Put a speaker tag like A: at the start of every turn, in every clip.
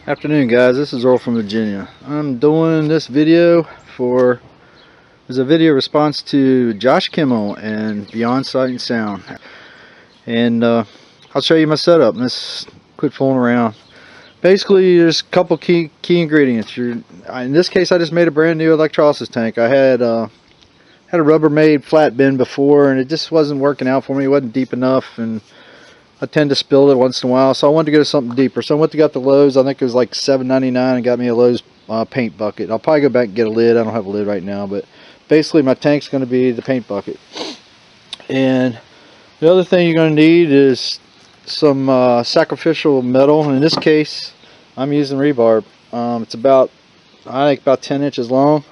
A: Afternoon, guys. This is Earl from Virginia. I'm doing this video as a video response to Josh Kimmel and Beyond Sight and Sound, and I'll show you my setup. Let's quit fooling around. Basically, there's a couple key ingredients. In this case, I just made a brand new electrolysis tank. I had a Rubbermaid flat bin before, and it just wasn't working out for me. It wasn't deep enough, and I tend to spill it once in a while, so I wanted to go to something deeper. So I went to get the Lowe's. I think it was like $7.99, and got me a Lowe's paint bucket. I'll probably go back and get a lid. I don't have a lid right now, but basically my tank's going to be the paint bucket. And the other thing you're going to need is some sacrificial metal. In this case, I'm using rebarb. It's about, I think, about 10 inches long.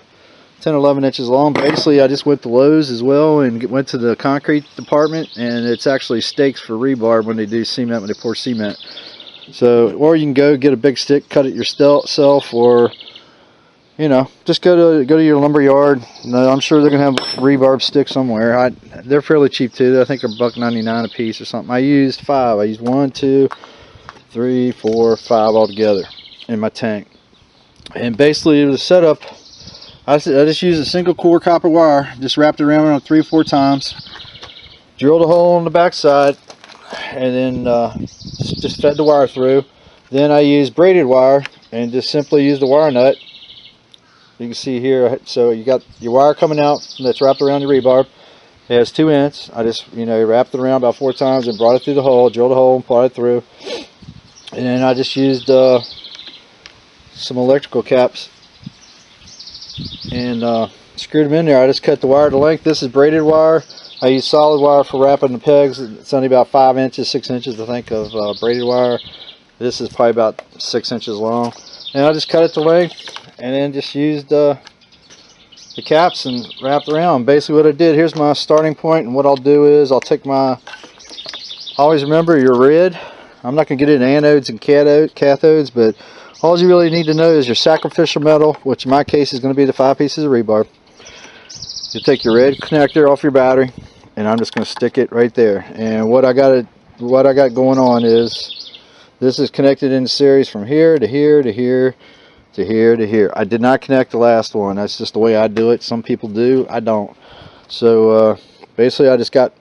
A: 10 or 11 inches long. Basically, I just went to Lowe's as well and went to the concrete department, and it's actually stakes for rebarb when they do cement, when they pour cement. So, or you can go get a big stick, cut it yourself, or just go to your lumber yard. I'm sure they're gonna have rebarb sticks somewhere. They're fairly cheap too. I think they're $1.99 a piece or something. I used 5. I used 1, 2, 3, 4, 5 altogether in my tank. And basically, the setup, I just used a single core copper wire, just wrapped it around 3 or 4 times, drilled a hole on the back side, and then just fed the wire through. Then I used braided wire and just simply used the wire nut. You can see here, so you got your wire coming out that's wrapped around your rebarb. It has 2 ends. I just wrapped it around about 4 times and brought it through the hole, drilled a hole and applied it through. And then I just used some electrical caps and screwed them in there. I just cut the wire to length. This is braided wire. I use solid wire for wrapping the pegs. It's only about 5 inches, 6 inches, I think, of braided wire. This is probably about 6 inches long. And I just cut it to length and then just used the caps and wrapped around. Basically what I did, here's my starting point, and what I'll do is I'll take my, always remember your red. I'm not going to get into anodes and cathodes, but all you really need to know is your sacrificial metal, which in my case is going to be the 5 pieces of rebarb. You take your red connector off your battery, and I'm just going to stick it right there. And what I got going on is this is connected in series from here to here to here to here to here. I did not connect the last one. That's just the way I do it. Some people do. I don't. So basically, I just got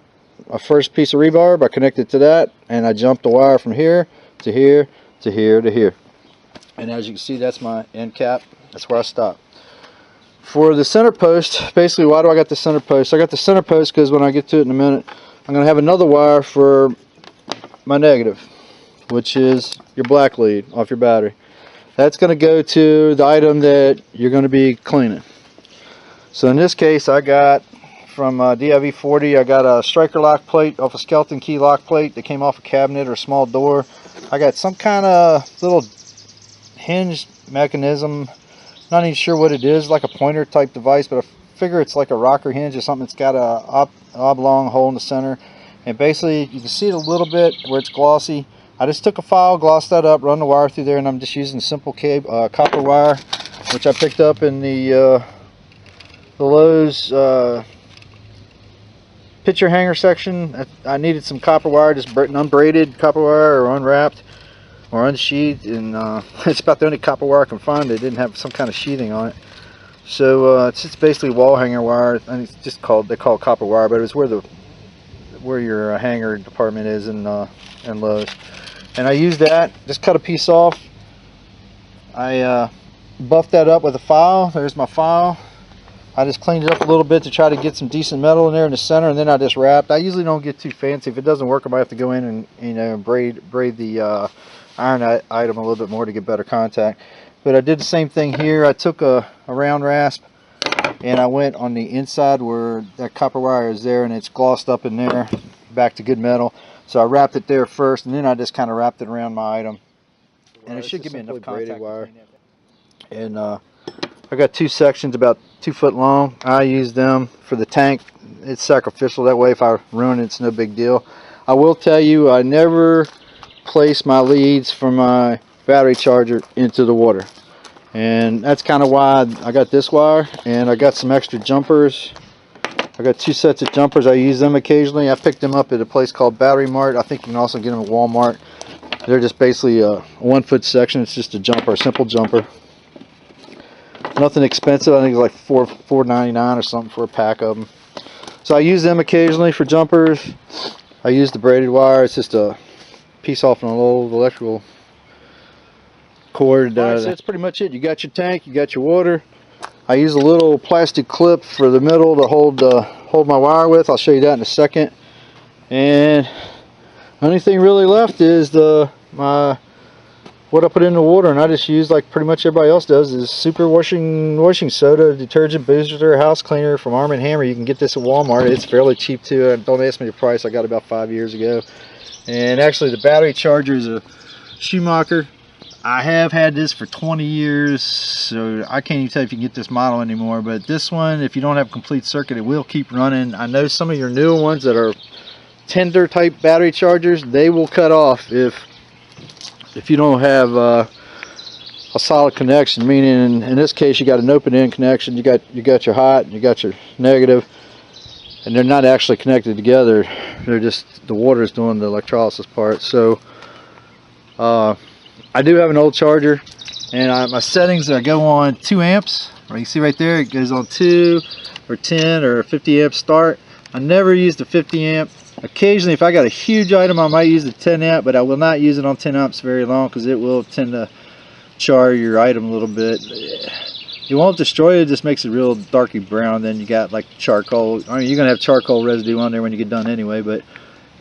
A: a first piece of rebarb. I connected to that, and I jumped the wire from here to here to here to here. And as you can see, that's my end cap. That's where I stop. For the center post, basically, why do I got the center post? I got the center post because when I get to it in a minute, I'm going to have another wire for my negative, which is your black lead off your battery. That's going to go to the item that you're going to be cleaning. So in this case, I got from DIV40, I got a striker lock plate off a skeleton key lock plate that came off a cabinet or a small door. I got some kind of little hinge mechanism, not even sure what it is, like a pointer type device, but I figure it's like a rocker hinge or something. It's got a oblong hole in the center, and basically you can see it a little bit where it's glossy. I just took a file, glossed that up, run the wire through there, and I'm just using simple copper wire, which I picked up in the Lowe's picture hanger section. I needed some copper wire, just unbraided copper wire or unwrapped or unsheathed, and it's about the only copper wire I can find that didn't have some kind of sheathing on it. So it's just basically wall hanger wire, and it's just they call it copper wire, but it's where your hanger department is in Lowe's. And I used that, just cut a piece off. I buffed that up with a file. There's my file. I just cleaned it up a little bit to try to get some decent metal in there in the center, and then I just wrapped. I usually don't get too fancy. If it doesn't work, I might have to go in and braid the iron item a little bit more to get better contact. But I did the same thing here. I took a round rasp and I went on the inside where that copper wire is there, and it's glossed up in there back to good metal. So I wrapped it there first, and then I just kind of wrapped it around my item, and it should give me enough contact wire. And I got 2 sections about 2 foot long. I use them for the tank. It's sacrificial, that way if I ruin it, it's no big deal. I will tell you, I never place my leads for my battery charger into the water, and that's kind of why I got this wire. And I got some extra jumpers. I got 2 sets of jumpers. I use them occasionally. I picked them up at a place called Battery Mart. I think you can also get them at Walmart. They're just basically a 1 foot section. It's just a jumper, a simple jumper. Nothing expensive. I think it's like $4.99 or something for a pack of them. So I use them occasionally for jumpers. I use the braided wire. It's just a piece off an old electrical cord. So that's pretty much it. You got your tank, you got your water. I use a little plastic clip for the middle to hold my wire with. I'll show you that in a second. And the only thing really left is what I put in the water, and I just use, like pretty much everybody else does, is super washing soda, detergent booster, house cleaner from Arm & Hammer. You can get this at Walmart. It's fairly cheap too. Don't ask me the price. I got it about 5 years ago. And actually the battery charger is a Schumacher. I have had this for 20 years, so I can't even tell if you can get this model anymore. But this one, if you don't have a complete circuit, it will keep running. I know some of your newer ones that are tender type battery chargers, they will cut off if you don't have a solid connection. Meaning, in this case, you got an open-end connection. You got your hot, you got your negative, and they're not actually connected together. They're just, the water is doing the electrolysis part. So I do have an old charger, and my settings are go on 2 amps. You can see right there, it goes on 2 or 10 or 50 amp start. I never use the 50 amp. Occasionally, if I got a huge item, I might use the 10 amp, but I will not use it on 10 amps very long because it will tend to char your item a little bit. It won't destroy it, it just makes it real darky brown. Then you got like charcoal. I mean, you're gonna have charcoal residue on there when you get done anyway, but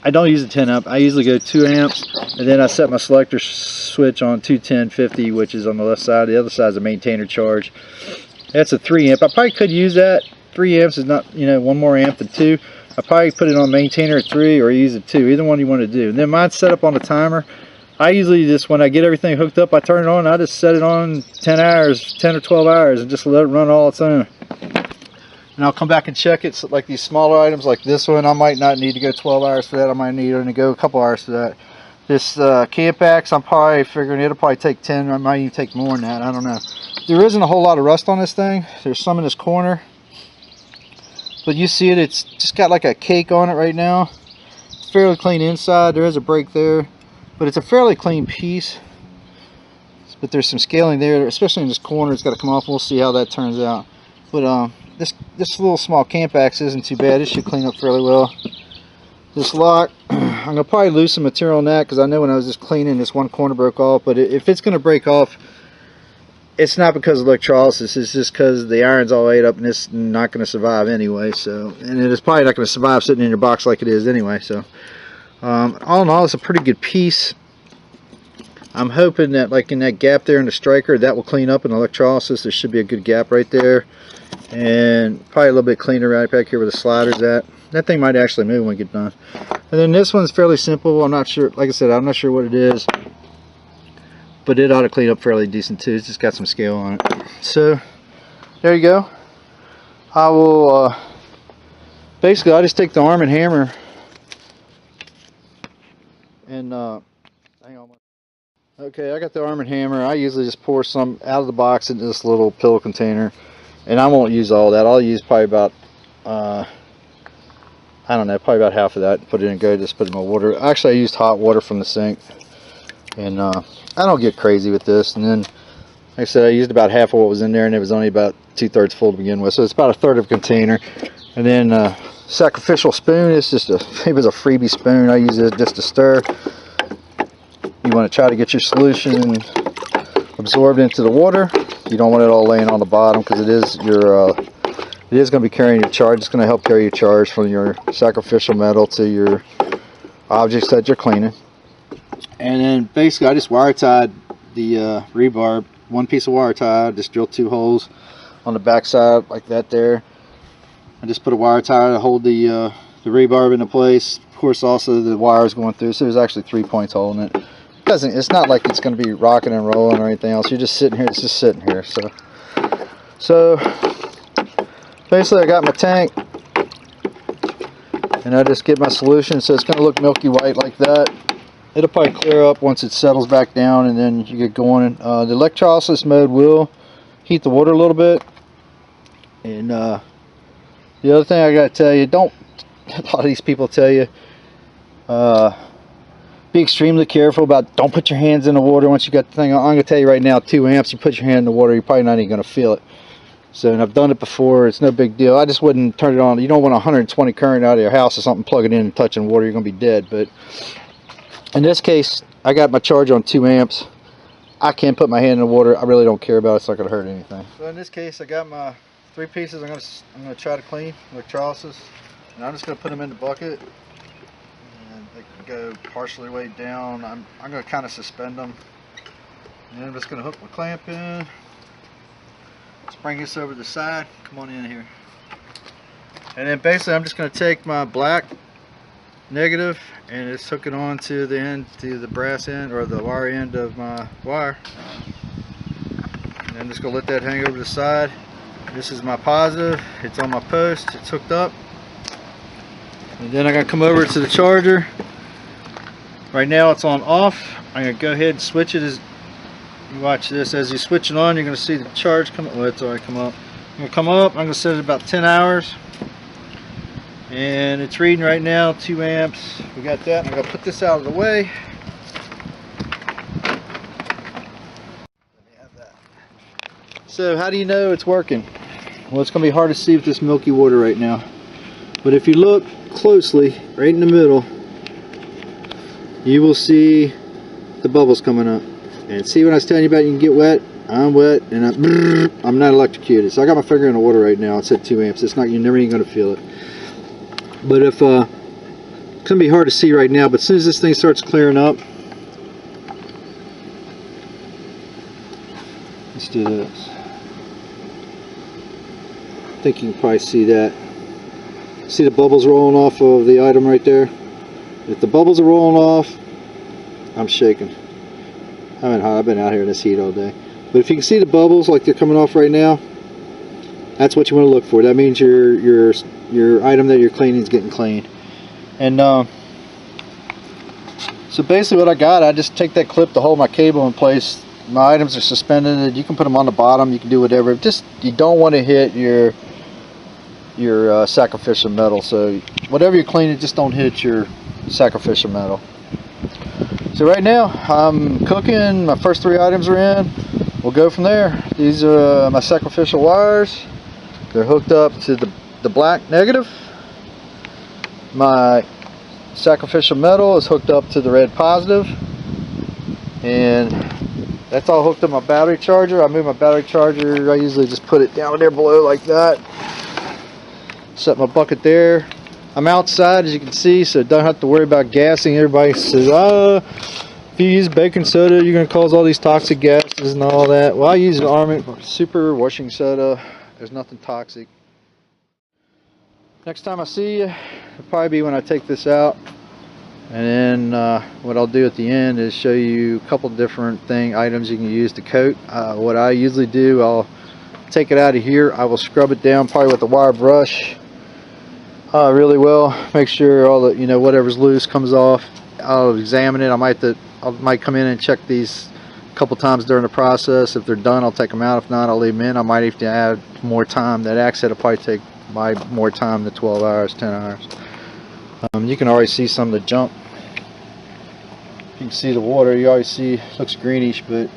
A: I don't use the 10 amp. I usually go 2 amps, and then I set my selector switch on 210/50, which is on the left side. The other side is a maintainer charge. That's a 3 amp. I probably could use that. 3 amps is not, you know, 1 more amp than 2. I probably put it on maintainer at 3 or use it 2, either one you want to do. And then mine's set up on a timer. I usually just, when I get everything hooked up, I turn it on. I just set it on 10 hours, 10 or 12 hours, and just let it run all its own. And I'll come back and check it. So like these smaller items like this one, I might not need to go 12 hours for that. I might need to go a couple hours for that. This Campax, I'm probably figuring it'll probably take 10, or I might even take more than that. I don't know. There isn't a whole lot of rust on this thing. There's some in this corner, but you see it, it's just got like a cake on it right now. It's fairly clean inside. There is a break there, but it's a fairly clean piece. But there's some scaling there, especially in this corner. It's got to come off. We'll see how that turns out. But this little small Campax isn't too bad. It should clean up fairly well. This lock, I'm gonna probably lose some material on that because I know when I was just cleaning, this one corner broke off. But if it's gonna break off, it's not because of electrolysis. It's just because the iron's all ate up and it's not gonna survive anyway. So, and it is probably not gonna survive sitting in your box like it is anyway. So, all in all, it's a pretty good piece. I'm hoping that, like in that gap there in the striker, that will clean up in electrolysis. There should be a good gap right there, and probably a little bit cleaner right back here where the slider's at. That thing might actually move when we get done. And then this one's fairly simple. I'm not sure, like I said, I'm not sure what it is, but it ought to clean up fairly decent too. It's just got some scale on it. So there you go. I will basically, I just take the Arm & Hammer and hang on. Okay, I got the Arm & Hammer. I usually just pour some out of the box into this little pillow container, and I won't use all that. I'll use probably about I don't know, probably about half of that. Put it in, go, just put it in my water. Actually, I used hot water from the sink, and I don't get crazy with this. And then, like I said, I used about half of what was in there, and it was only about 2/3 full to begin with, so it's about a third of a container. And then sacrificial spoon. It's just it was a freebie spoon. I use it just to stir. You want to try to get your solution absorbed into the water. You don't want it all laying on the bottom because it is your it is going to be carrying your charge. It's going to help carry your charge from your sacrificial metal to your objects that you're cleaning. And then basically I just wire tied the rebar, one piece of wire tie. Just drill 2 holes on the back side like that there. I just put a wire tie to hold the rebar into place. Of course, also the wire is going through, so there's actually 3 points holding it. It's not like it's going to be rocking and rolling or anything else. You're just sitting here. It's just sitting here. So basically, I got my tank, and I just get my solution. So it's going to look milky white like that. It'll probably clear up once it settles back down, and then you get going. The electrolysis mode will heat the water a little bit. And the other thing I got to tell you, a lot of these people tell you, be extremely careful about, don't put your hands in the water once you got the thing on. I'm going to tell you right now, 2 amps, you put your hand in the water, you're probably not even going to feel it. So, and I've done it before, it's no big deal. I just wouldn't turn it on. You don't want 120 current out of your house or something, plug it in and touching water, you're going to be dead. But in this case, I got my charge on 2 amps. I can't put my hand in the water. I really don't care about it. It's not going to hurt anything. So in this case, I got my 3 pieces I'm going to try to clean, electrolysis. And I'm just going to put them in the bucket. And they can go partially weighed down. I'm going to kind of suspend them. And then I'm just going to hook my clamp in. Let's bring this over to the side. Come on in here. And then basically I'm just going to take my black negative and just hook it on to the end, to the brass end or the wire end of my wire. And I'm just going to let that hang over the side. This is my positive. It's on my post. It's hooked up. And then I'm going to come over to the charger. Right now it's on off. I'm going to go ahead and switch it. As you watch this, as you switch it on, you're going to see the charge come up. Oh, it's already come up. I'm going to come up. I'm going to set it about 10 hours. And it's reading right now 2 amps. We got that. I'm going to put this out of the way. So how do you know it's working? Well, it's going to be hard to see with this milky water right now. But if you look closely, right in the middle, you will see the bubbles coming up. And see, when I was telling you about you can get wet, I'm wet and I'm not electrocuted. So I got my finger in the water right now. It's at 2 amps. It's not, you're never even going to feel it. But if it's going to be hard to see right now, but as soon as this thing starts clearing up, let's do this. I think you can probably see that. See the bubbles rolling off of the item right there? If the bubbles are rolling off, I'm shaking. I've been out here in this heat all day. But if you can see the bubbles like they're coming off right now, that's what you want to look for. That means your item that you're cleaning is getting clean. And so basically what I got, I just take that clip to hold my cable in place. My items are suspended. You can put them on the bottom. You can do whatever. Just, you don't want to hit your sacrificial metal. So whatever you're cleaning, just don't hit your sacrificial metal. So right now I'm cooking. My first 3 items are in. We'll go from there. These are my sacrificial wires. They're hooked up to the black negative. My sacrificial metal is hooked up to the red positive. And that's all hooked up my battery charger. I move my battery charger. I usually just put it down there below like that. Set my bucket there. I'm outside, as you can see, so don't have to worry about gassing. Everybody says, if you use baking soda, you're going to cause all these toxic gases and all that. Well, I use an Armament Super Washing Soda. There's nothing toxic. Next time I see you, it'll probably be when I take this out. And then what I'll do at the end is show you a couple different items you can use to coat. What I usually do, I'll take it out of here. I will scrub it down probably with a wire brush really well. Make sure all the, whatever's loose comes off. I'll examine it. I might come in and check these a couple times during the process. If they're done, I'll take them out. If not, I'll leave them in. I might have to add more time. That accent will probably take more time than 12 hours, 10 hours. You can already see some of the junk. You can see the water. You already see it looks greenish, but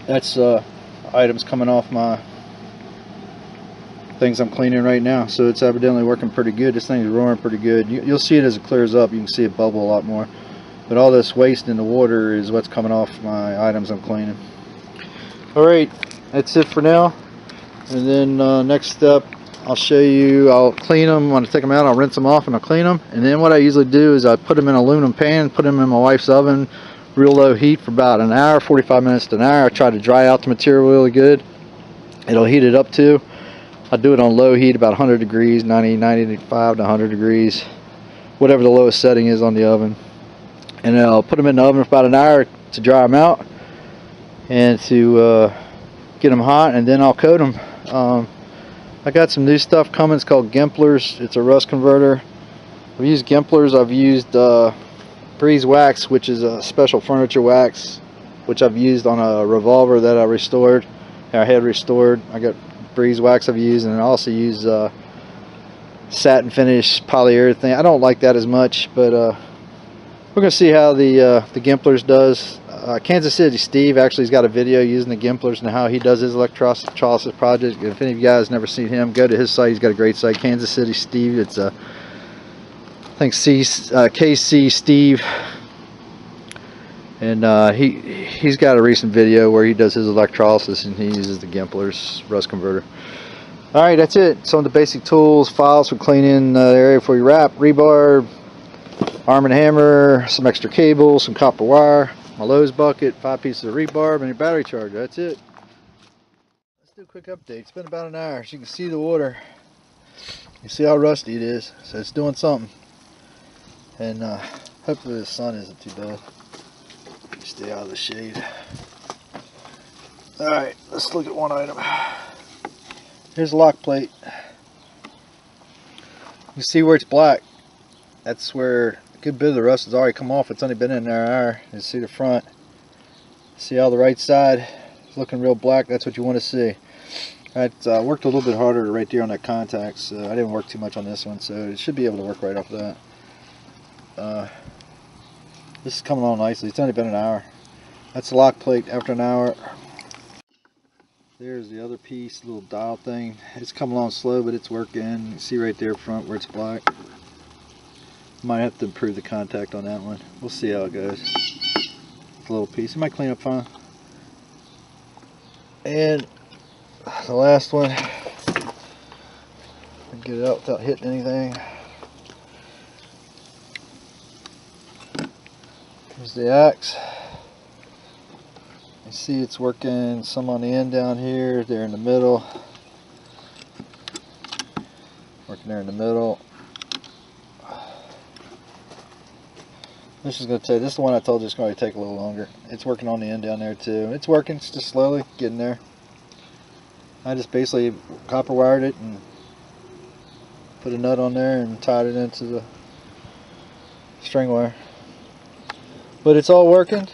A: that's items coming off my things I'm cleaning right now. So it's evidently working pretty good. This thing's roaring pretty good. You'll see it as it clears up. You can see it bubble a lot more. But all this waste in the water is what's coming off my items I'm cleaning. Alright, that's it for now. And then next step, I'll show you, I'll clean them. When I take them out, I'll rinse them off and I'll clean them. And then what I usually do is I put them in an aluminum pan, put them in my wife's oven, real low heat for about an hour, 45 minutes to an hour. I try to dry out the material really good. It'll heat it up too. I do it on low heat, about 100 degrees, 95 to 100 degrees, whatever the lowest setting is on the oven. And then I'll put them in the oven for about an hour to dry them out and to get them hot, and then I'll coat them. I got some new stuff coming. It's called Gimplers. It's a rust converter. I've used Gimplers. I've used Bri-Bri Wax, which is a special furniture wax, which I've used on a revolver that I restored. I had restored. I got Bri-Bri Wax I've used, and I also use satin finish polyurethane. I don't like that as much, but we're going to see how the Gimplers does. Kansas City Steve actually has got a video using the Gimplers and how he does his electrolysis project. If any of you guys never seen him, go to his site. He's got a great site, Kansas City Steve. It's I think KC Steve, and he's got a recent video where he does his electrolysis and he uses the Gimplers rust converter. Alright, that's it. Some of the basic tools, files for cleaning the area before you wrap, rebar, arm and hammer, some extra cable, some copper wire, my Lowe's bucket, 5 pieces of rebar, and your battery charger. That's it. Let's do a quick update. It's been about an hour. As you can see the water, you see how rusty it is, so it's doing something. And hopefully the sun isn't too bad. Stay out of the shade. Alright, let's look at one item. Here's the lock plate. You see where it's black? That's where a good bit of the rust has already come off. It's only been in there an hour. You see the front. See how the right side is looking real black? That's what you want to see. I worked a little bit harder right there on that contact, so I didn't work too much on this one, so it should be able to work right off that. This is coming on nicely. It's only been an hour. That's the lock plate after an hour. There's the other piece, little dial thing. It's coming along slow, but it's working. You see right there front where it's black. Might have to improve the contact on that one. We'll see how it goes. It's a little piece. It might clean up fine. And the last one, get it out without hitting anything. Here's the axe. You see it's working some on the end down here, there in the middle. Working there in the middle. This is going to take, this is the one I told you it's going to take a little longer. It's working on the end down there too. It's working, it's just slowly getting there. I just basically copper wired it and put a nut on there and tied it into the string wire. But it's all working.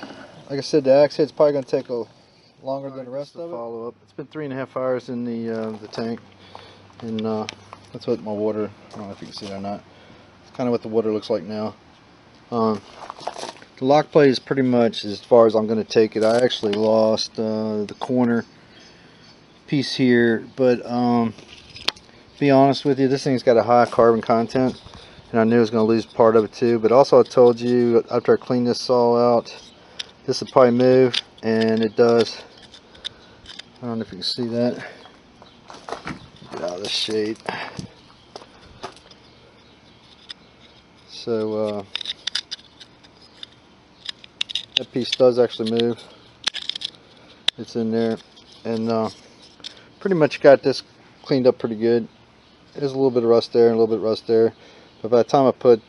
A: Like I said, the axe head's probably going to take a longer than the rest of it. Follow up. It's been 3.5 hours in the tank, and that's what my water. I don't know if you can see that or not. It's kind of what the water looks like now. The lock plate is pretty much as far as I'm going to take it. I actually lost the corner piece here, but be honest with you, this thing's got a high carbon content, and I knew I was going to lose part of it too. But also, I told you after I clean this all out, this will probably move, and it does. I don't know if you can see that. Get out of the shade. So that piece does actually move. It's in there, and pretty much got this cleaned up pretty good. There's a little bit of rust there and a little bit of rust there, but by the time I put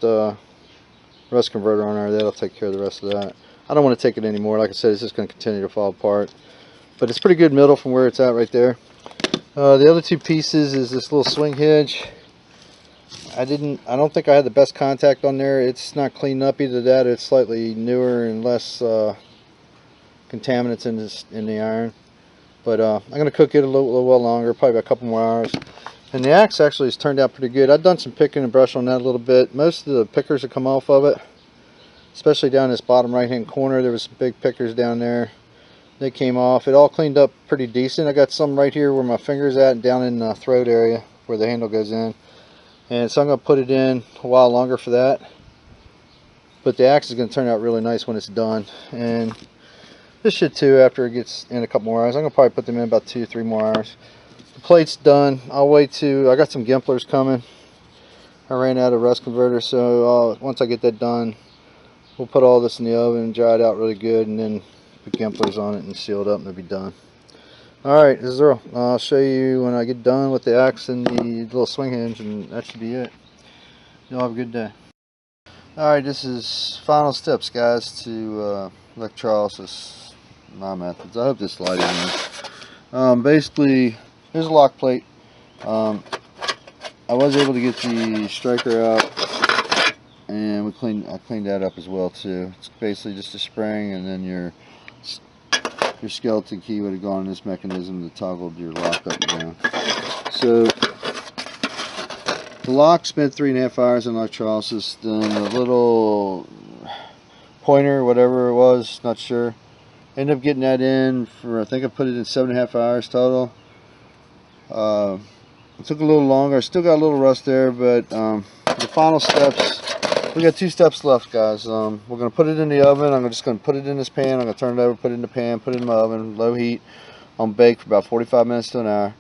A: rust converter on there, that'll take care of the rest of that. I don't want to take it anymore. Like I said, it's just going to continue to fall apart. But it's pretty good middle from where it's at right there. The other two pieces is this little swing hinge. I don't think I had the best contact on there. It's not cleaned up, either that or it's slightly newer and less contaminants in the iron. But I'm going to cook it a little while longer, probably a couple more hours. And the axe actually has turned out pretty good. I've done some picking and brush on that a little bit. Most of the pickers have come off of it. Especially down this bottom right hand corner, there was some big pickers down there. They came off. It all cleaned up pretty decent. I got some right here where my finger's at and down in the throat area where the handle goes in. And so I'm going to put it in a while longer for that. But the axe is going to turn out really nice when it's done. And this should too after it gets in a couple more hours. I'm going to probably put them in about 2 or 3 more hours. The plate's done. I'll wait to, I got some Gimplers coming. I ran out of rust converter, so once I get that done, we'll put all this in the oven and dry it out really good, and then put Gimplers on it and seal it up, and it'll be done. Alright, this is Earl. I'll show you when I get done with the axe and the little swing hinge, and that should be it. Y'all have a good day. Alright, this is final steps, guys, to electrolysis, my methods. I hope this light is basically, here's a lock plate. I was able to get the striker out, and I cleaned that up as well too. It's basically just a spring, and then your skeleton key would have gone in this mechanism that toggled your lock up and down. So the lock spent 3.5 hours in electrolysis. Then the little pointer, whatever it was, not sure. Ended up getting that in for, I think I put it in 7.5 hours total. It took a little longer. I still got a little rust there, but the final steps, we got 2 steps left, guys. We're going to put it in the oven. I'm just going to put it in this pan. I'm going to turn it over, put it in the pan, put it in my oven, low heat, on bake for about 45 minutes to an hour.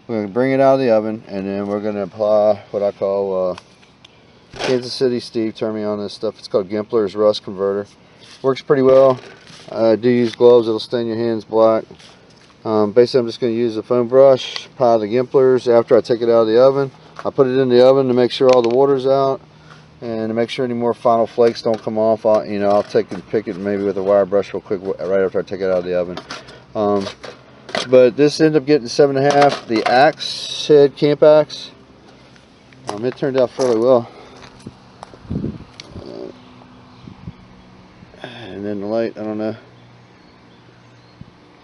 A: We're going to bring it out of the oven, and then we're going to apply what I call Kansas City Steve turned me on this stuff. It's called Gimpler's Rust Converter. Works pretty well. I do use gloves. It'll stain your hands black. Basically, I'm just going to use a foam brush, apply the Gimplers after I take it out of the oven. I put it in the oven to make sure all the water's out, and to make sure any more final flakes don't come off. I'll take and pick it maybe with a wire brush real quick right after I take it out of the oven. But this ended up getting 7.5. The axe head, camp axe, it turned out fairly well. And then the light, I don't know.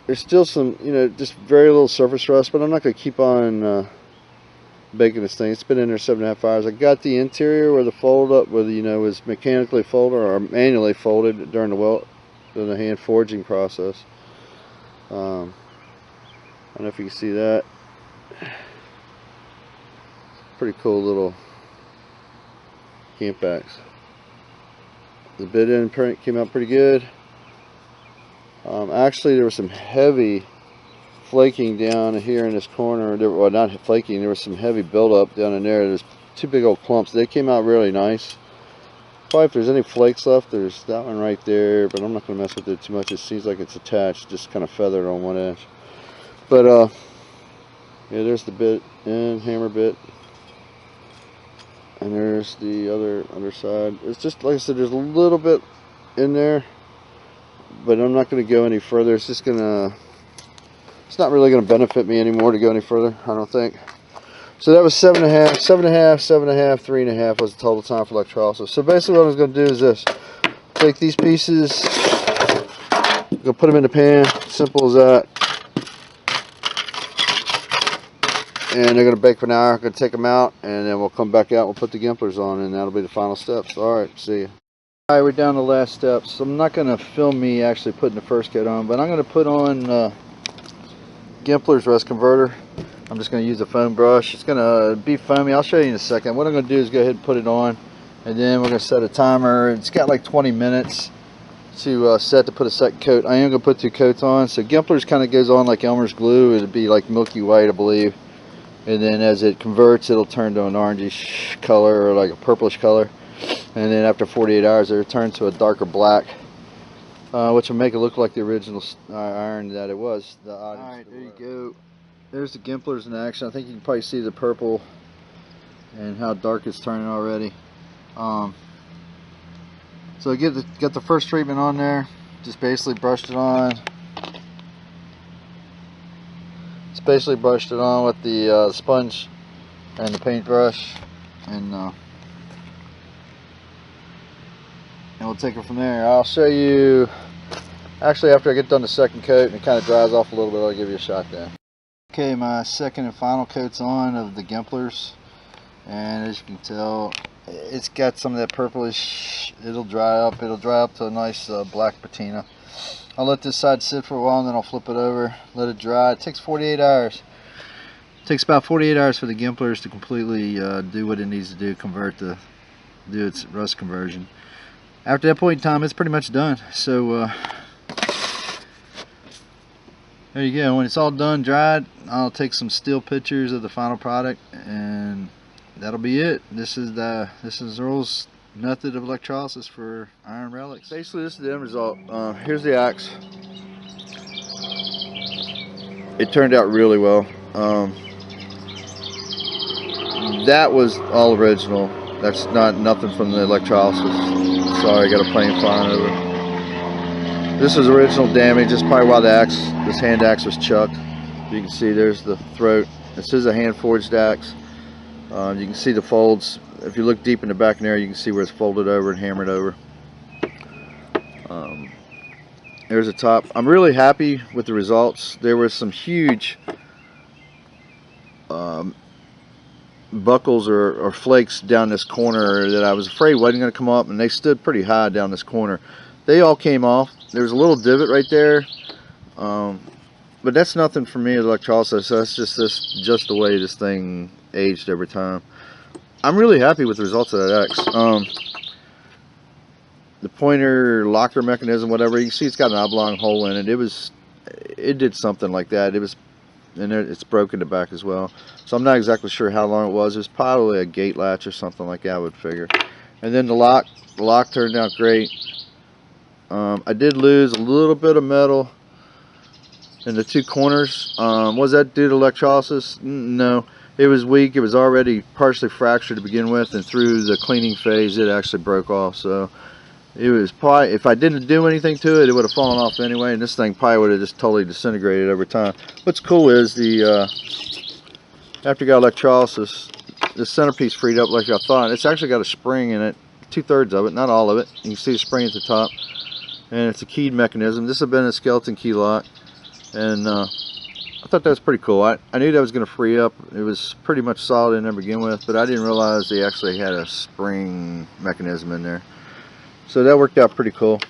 A: There's still some, just very little surface rust, but I'm not going to keep on baking this thing. It's been in there 7.5 hours. I got the interior where the fold up, where the, was mechanically folded or manually folded during the hand forging process. I don't know if you can see that. Pretty cool little camp axe. The bit end print came out pretty good. Actually, there was some heavy flaking down here in this corner. Well, not flaking, there was some heavy buildup down in there. There's 2 big old clumps. They came out really nice. Probably if there's any flakes left, there's that one right there, but I'm not going to mess with it too much. It seems like it's attached, just kind of feathered on one edge. But, yeah, there's the bit and hammer bit. And there's the other underside. It's just, like I said, there's a little bit in there, but I'm not going to go any further. It's just gonna, it's not really going to benefit me anymore to go any further, I don't think. So that was 7.5, 3.5 was the total time for electrolysis. So basically what I was going to do is this. Take these pieces, go put them in the pan, simple as that. And they're going to bake for an hour. I'm going to take them out, and then we'll come back out. We'll put the Gimplers on, and that'll be the final steps. Alright, see you. Alright, we're down to the last steps. So I'm not going to film me actually putting the first coat on, but I'm going to put on Gimpler's Rust Converter. I'm just going to use a foam brush. It's going to be foamy. I'll show you in a second. What I'm going to do is go ahead and put it on, and then we're going to set a timer. It's got like 20 minutes to set to put a second coat. I am going to put 2 coats on. So Gimpler's kind of goes on like Elmer's glue. It'll be like milky white, I believe. And then as it converts, it'll turn to an orangish color or like a purplish color. And then after 48 hours, it'll turn to a darker black, which will make it look like the original iron that it was. Alright, there you go. There's the Gimplers in action. I think you can probably see the purple and how dark it's turning already. So get the first treatment on there. Just basically brushed it on. Just basically brushed it on with the sponge and the paintbrush, and we'll take it from there. I'll show you. Actually, after I get done the second coat and it kind of dries off a little bit, I'll give you a shot there. Okay, my second and final coat's on of the Gimplers, and as you can tell, it's got some of that purplish. It'll dry up to a nice black patina. I'll let this side sit for a while, and then I'll flip it over, let it dry. It takes 48 hours. It takes about 48 hours for the Gimplers to completely do what it needs to do, do its rust conversion. After that point in time, it's pretty much done. So there you go. When it's all done, dried, I'll take some still pictures of the final product, and that'll be it. This is Earl's method of electrolysis for iron relics. Basically, this is the end result. Here's the axe. It turned out really well. That was all original. That's nothing from the electrolysis. Sorry, I got a plane flying over. This was original damage. That's probably why this hand axe was chucked. You can see there's the throat. This is a hand forged axe. You can see the folds. If you look deep in the back in there, you can see where it's folded over and hammered over. There's the top. I'm really happy with the results. There was some huge buckles or flakes down this corner that I was afraid wasn't going to come up, and they stood pretty high down this corner. They all came off. There was a little divot right there, but that's nothing for me with electrolysis. That's just the way this thing aged over time. I'm really happy with the results of that X. The pointer locker mechanism, whatever, you can see it's got an oblong hole in it. It did something like that. And it's broken the back as well. So I'm not exactly sure how long it was. It was probably a gate latch or something like that, I would figure. And then the lock turned out great. I did lose a little bit of metal in the two corners. Was that due to electrolysis? No. It was weak. It was already partially fractured to begin with, and through the cleaning phase it actually broke off. So it was probably, if I didn't do anything to it, it would have fallen off anyway, and this thing probably would have just totally disintegrated over time. What's cool is after you got electrolysis, the centerpiece freed up like I thought. It's actually got a spring in it, 2/3 of it, not all of it. You can see the spring at the top, and it's a keyed mechanism. This has been a skeleton key lock, and I thought that was pretty cool. I knew that was going to free up. It was pretty much solid in there to begin with, but I didn't realize they actually had a spring mechanism in there. So that worked out pretty cool.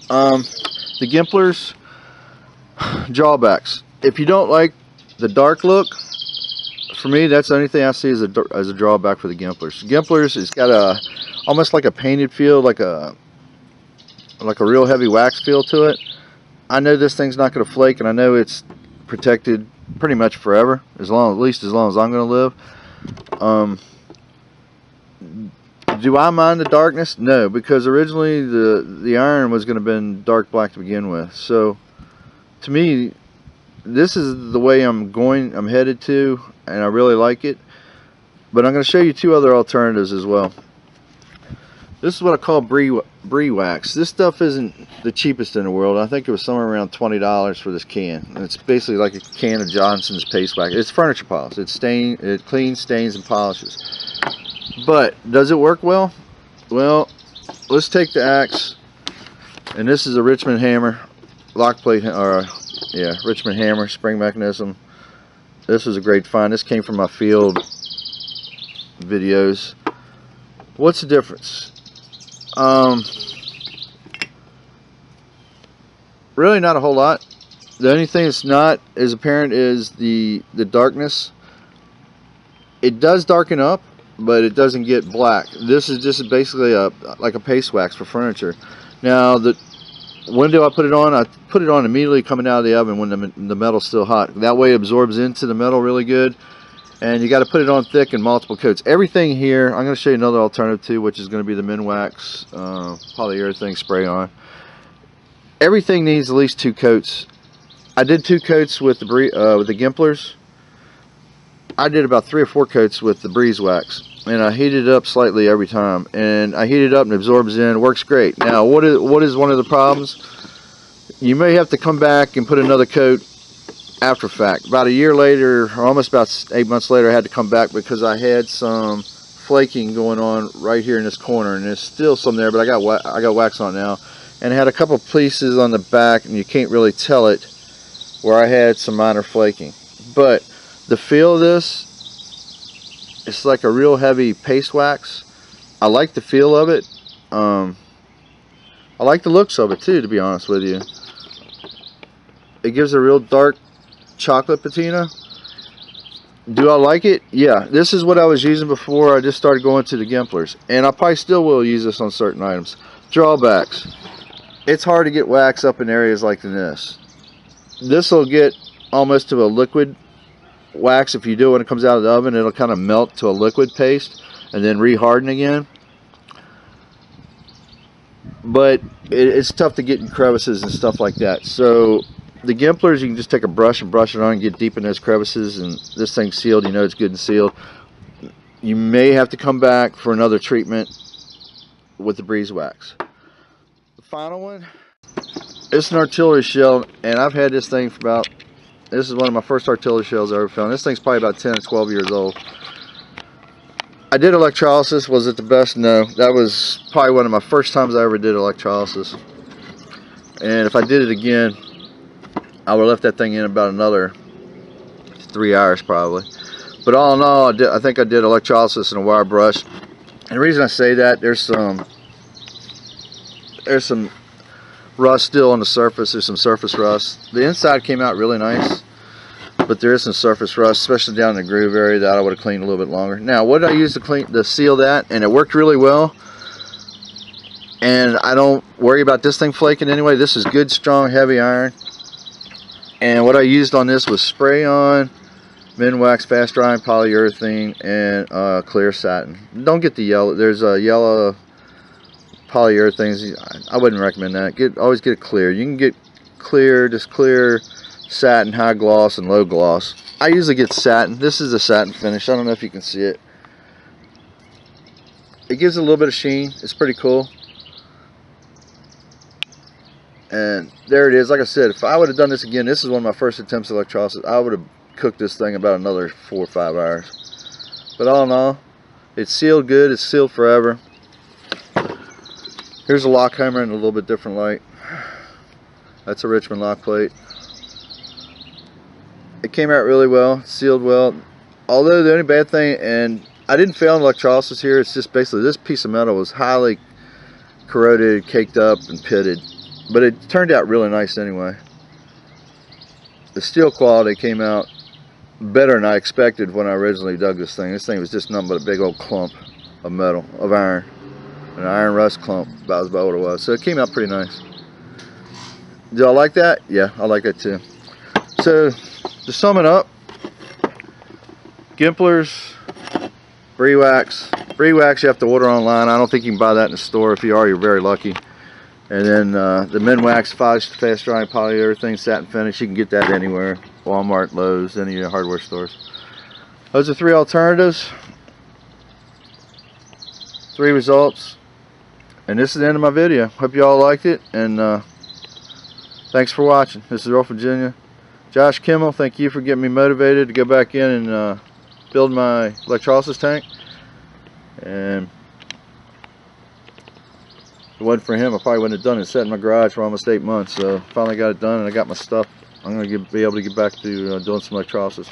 A: The Gimplers, drawbacks. If you don't like the dark look, for me, that's the only thing I see as a drawback for the Gimplers. Gimplers, it's got almost like a painted feel, like a real heavy wax feel to it. I know this thing's not going to flake, and I know it's protected pretty much forever, at least as long as I'm going to live. Do I mind the darkness? No, because originally the iron was going to have been dark black to begin with. So to me, this is the way I'm headed to, and I really like it. But I'm going to show you two other alternatives as well. This is what I call Bri-Bri Wax. This stuff isn't the cheapest in the world. I think it was somewhere around $20 for this can. And it's basically like a can of Johnson's paste wax. It's furniture polish. It cleans, stains, and polishes. But does it work well? Well, let's take the axe, and this is a Richmond hammer, lock plate, or yeah, Richmond hammer, spring mechanism. This was a great find. This came from my field videos. What's the difference? Really not a whole lot. The only thing that's not as apparent is the darkness. It does darken up, but it doesn't get black. This is just basically like a paste wax for furniture. Now, when do I put it on? I put it on immediately coming out of the oven when the metal's still hot. That way it absorbs into the metal really good. And you got to put it on thick in multiple coats. Everything here, I'm going to show you another alternative too, which is going to be the Minwax polyurethane spray on. Everything needs at least 2 coats. I did 2 coats with the Gimplers. I did about 3 or 4 coats with the Bri-Bri Wax, and I heated it up slightly every time. And I heat it up and it absorbs in. Works great. Now, what is one of the problems? You may have to come back and put another coat after fact. About a year later, or almost about 8 months later, I had to come back because I had some flaking going on right here in this corner, and there's still some there, but I got wax on it now, and I had a couple pieces on the back, and you can't really tell it, where I had some minor flaking. But the feel of this, it's like a real heavy paste wax. I like the feel of it. I like the looks of it too, to be honest with you. It gives a real dark chocolate patina. Do I like it? Yeah, this is what I was using before I just started going to the Gimplers, and I probably still will use this on certain items. Drawbacks: it's hard to get wax up in areas like this. This will get almost to a liquid wax. If you do it when it comes out of the oven, it'll kind of melt to a liquid paste and then re-harden again. But it's tough to get in crevices and stuff like that. So the Gimplers, you can just take a brush and brush it on and get deep in those crevices, and this thing's sealed. You know it's good and sealed. You may have to come back for another treatment with the Bri-Bri Wax. The final one, it's an artillery shell, and I've had this thing for about, this is one of my first artillery shells I ever found. This thing's probably about 10 or 12 years old. I did electrolysis. Was it the best? No. That was probably one of my first times I ever did electrolysis. And if I did it again, I would have left that thing in about another 3 hours probably. But all in all, I think I did electrolysis in a wire brush. And the reason I say that, there's some rust still on the surface. There's some surface rust. The inside came out really nice, but there is some surface rust, especially down in the groove area, that I would have cleaned a little bit longer. Now, what did I use to seal that? And it worked really well. And I don't worry about this thing flaking anyway. This is good, strong, heavy iron. And what I used on this was spray on, Min Wax, fast drying polyurethane, and clear satin. Don't get the yellow. There's a yellow polyurethanes. I wouldn't recommend that. Always get it clear. You can get clear, just clear satin, high gloss, and low gloss. I usually get satin. This is a satin finish. I don't know if you can see it. It gives a little bit of sheen. It's pretty cool. And there it is. Like I said, if I would have done this again, this is one of my first attempts at electrolysis, I would have cooked this thing about another 4 or 5 hours. But all in all, it's sealed good. It's sealed forever. Here's a lock hammer in a little bit different light. That's a Richmond lock plate. It came out really well, sealed well. Although the only bad thing, and I didn't fail in electrolysis here, it's just basically this piece of metal was highly corroded, caked up, and pitted. But it turned out really nice anyway. The steel quality came out better than I expected when I originally dug this thing. This thing was just nothing but a big old clump of metal, of iron. An iron rust clump, about what it was. So it came out pretty nice. Do I like that? Yeah, I like that too. So, to sum it up, Gimplers, Bri Wax. Bri Wax you have to order online. I don't think you can buy that in the store. If you are, you're very lucky. And then the Min Wax fast drying polyurethane satin finish, you can get that anywhere. Walmart, Lowe's, any of your hardware stores. Those are 3 alternatives, 3 results, and this is the end of my video. Hope you all liked it, and thanks for watching. This is Earl from Virginia. Josh Kimmel, thank you for getting me motivated to go back in and build my electrolysis tank. And if it wasn't for him, I probably wouldn't have done it. Sat in my garage for almost 8 months, so finally got it done, and I got my stuff. I'm going to be able to get back to doing some electrolysis.